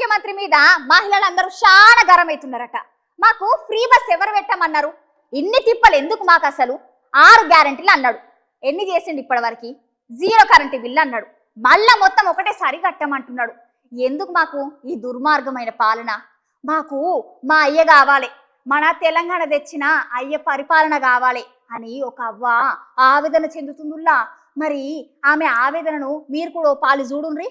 ముఖ్యమంత్రి మీద మహిళలందరూ చాలా గరం అవుతున్నారట. మాకు ఫ్రీ బస్ ఎవరు పెట్టమన్నారు? ఇన్ని తిప్పలు ఎందుకు మాకు? అసలు 6 గ్యారెంటీలు అన్నాడు. ఎన్ని చేసిండు ఇప్పటివరకు? 0 కరెంటు బిల్లు అన్నాడు. మళ్ళా మొత్తం ఒకటేసారి కట్టమంటున్నాడు. ఎందుకు మాకు ఈ దుర్మార్గమైన పాలన? మాకు మా అయ్య కావాలి, మన తెలంగాణ తెచ్చిన అయ్య పరిపాలన కావాలి అని ఒక అవ్వ ఆవేదన చెందుతుందిలా. మరి ఆమె ఆవేదనను మీరు కూడా పాలు చూడుండ్రి.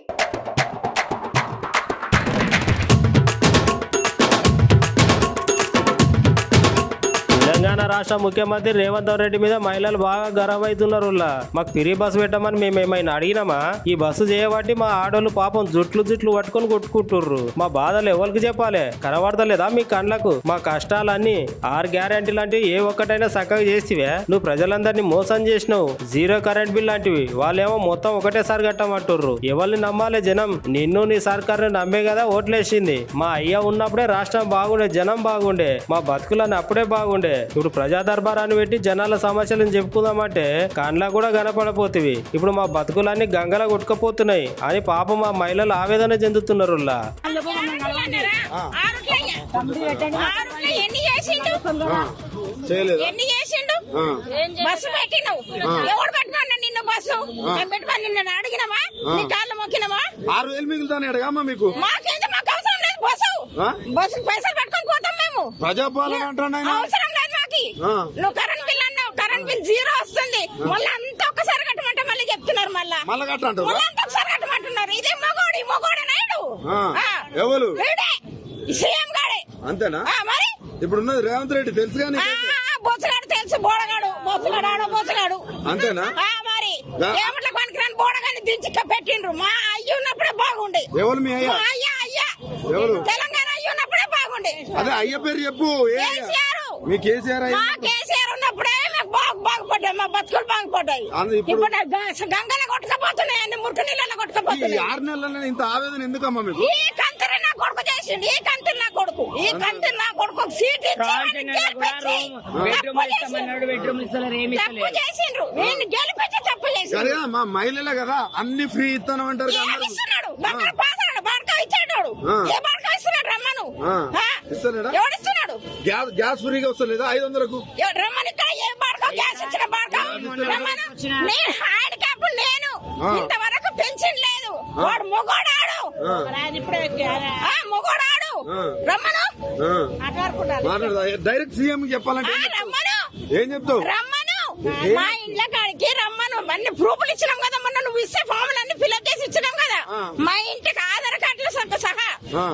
తెలంగాణ రాష్ట్ర ముఖ్యమంత్రి రేవంత్ రెడ్డి మీద మహిళలు బాగా గర్వం అవుతున్నారు. మాకు ఫ్రీ బస్సు పెట్టమని మేము ఏమైనా అడిగినామా? ఈ బస్సు చేయబట్టి మా ఆడోళ్ళు పాపం జుట్లు పట్టుకొని కొట్టుకుంటుర్రు. మా బాధలు ఎవరికి చెప్పాలి? కనబడతలేదా మీ కండ్లకు? మా కష్టాలన్నీ 6 గ్యారెంటీ లాంటివి ఏ ఒక్కటైనా చక్కగా చేసివే? నువ్వు ప్రజలందరినీ మోసం చేసినావు. 0 కరెంట్ బిల్ లాంటివి. వాళ్ళేమో మొత్తం ఒకటేసారి కట్టమంటుర్రు. ఎవరిని నమ్మాలి జనం? నిన్ను నీ సర్కారుని నమ్మే కదా ఓట్లేసింది. మా అయ్య ఉన్నప్పుడే రాష్ట్రం బాగుండే, జనం బాగుండే, మా బతుకులని అప్పుడే బాగుండే. ఇప్పుడు ప్రజా దర్బారాన్ని పెట్టి జనాల సమస్యలను చెప్పుకుందామంటే కండ్లా కూడా కనపడపోతివి. ఇప్పుడు మా బతుకులన్నీ గంగలా కొట్టుకుపోతున్నాయి అని పాపం మా మహిళలు ఆవేదన చెందుతున్నారు. ప్రజాపాలన నువ్వు కరెంట్ బిల్ అన్నావు, కరెంట్ బిల్ 0 వస్తుంది. మళ్ళీ అంతా ఒక్కసారి కట్టమంటే మళ్ళీ చెప్తున్నారు. మళ్ళీ ఒకసారి కట్టమంటున్నారు. ఇదే మొగోడే నాయుడు ఎవరు సీఎం గాడే. అంతేనా? మరి ఇప్పుడు ఉన్నది రేవంత్ రెడ్డి తెలుసు కానీ బొచ్చగాడు తెలుసు, బోసగాడు అంతేనా? మరి ఏమట్ల పనికిరాని బోడగాని దించి పెట్టిండ్రు. మా అయ్య ఉన్నప్పుడే బాగుండే. ఎవరు మీ అయ్యా? ఎవరు? తెలంగాణ అయ్య ఉన్నప్పుడే బాగుండే. అదే అయ్య పేరు చెప్పు. మీ కేసీఆర్ ఉన్నప్పుడే బాగుపడ్డాయి, మా బతుకులు బాగుపడ్డాయి. ఇప్పుడు గంగలో కొట్టుకపోతున్నాయి, అన్ని మురికి నీళ్ళలో కొట్టుకపోతున్నాయి. 6 నెలల్లో ఇంత ఆవేదన ఎందుకమ్మా మీకు? ఈ కంతరి నా కొడుకు చేసిండు, ఈ కంతరి నా కొడుకు సీట్ తప్పు చేసిండ్రు. నేను గెలిపించి తప్పు చేసిండు. మా మహిళలే కదా అన్ని ఫ్రీ ఇస్తాను అంటారు. ఇస్తున్నాడు బాడకా ఇచ్చాడు. ఏ బాడకా ఇస్తున్నాడు? రమ్మను. ఇస్తున్నాడా? ఎవడిస్తున్నాడు? గ్యాస్ ఫ్రీగా వస్తలేదా 500కు? రమ్మని ఇక్కడ ఏ బాడకా గ్యాస్ ఇచ్చిన బాడకా రమ్మను. నేను హ్యాండిక్యాప్, నేను ఇంతవరకు పెన్షన్ లేదు. వాడు మొగోడాడు రమ్మను. డైరెక్ట్ సీఎం చెప్పాలంటే రమ్మను. ఏం చెప్తావు? రమ్మను. మా ఇంట్లో కాడికి రమ్మను. అన్ని ప్రూఫ్లు ఇచ్చినాం కదా, మొన్న నువ్వు ఇస్తే ఫామ్లు అన్ని ఫిల్అప్ చేసి ఇచ్చినాం కదా. మా ఇంటికి ఆధార్ కార్డులు సహా.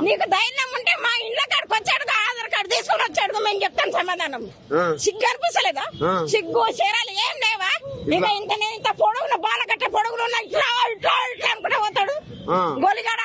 నీకు ధైర్యం ఉంటే మా ఇంట్లో కాడికి వచ్చాడు, ఆధార్ కార్డు తీసుకుని వచ్చాడు, మేము చెప్తాం సమాధానం. సిగ్గు అనిపిస్తలేదా? సిగ్గు చీరాలు ఏం లేవా? ఇక ఇంత పొడవున బాలకట్ట పొడవులు ఇట్లా అనుకుంటే పోతాడు. గొలిగాడ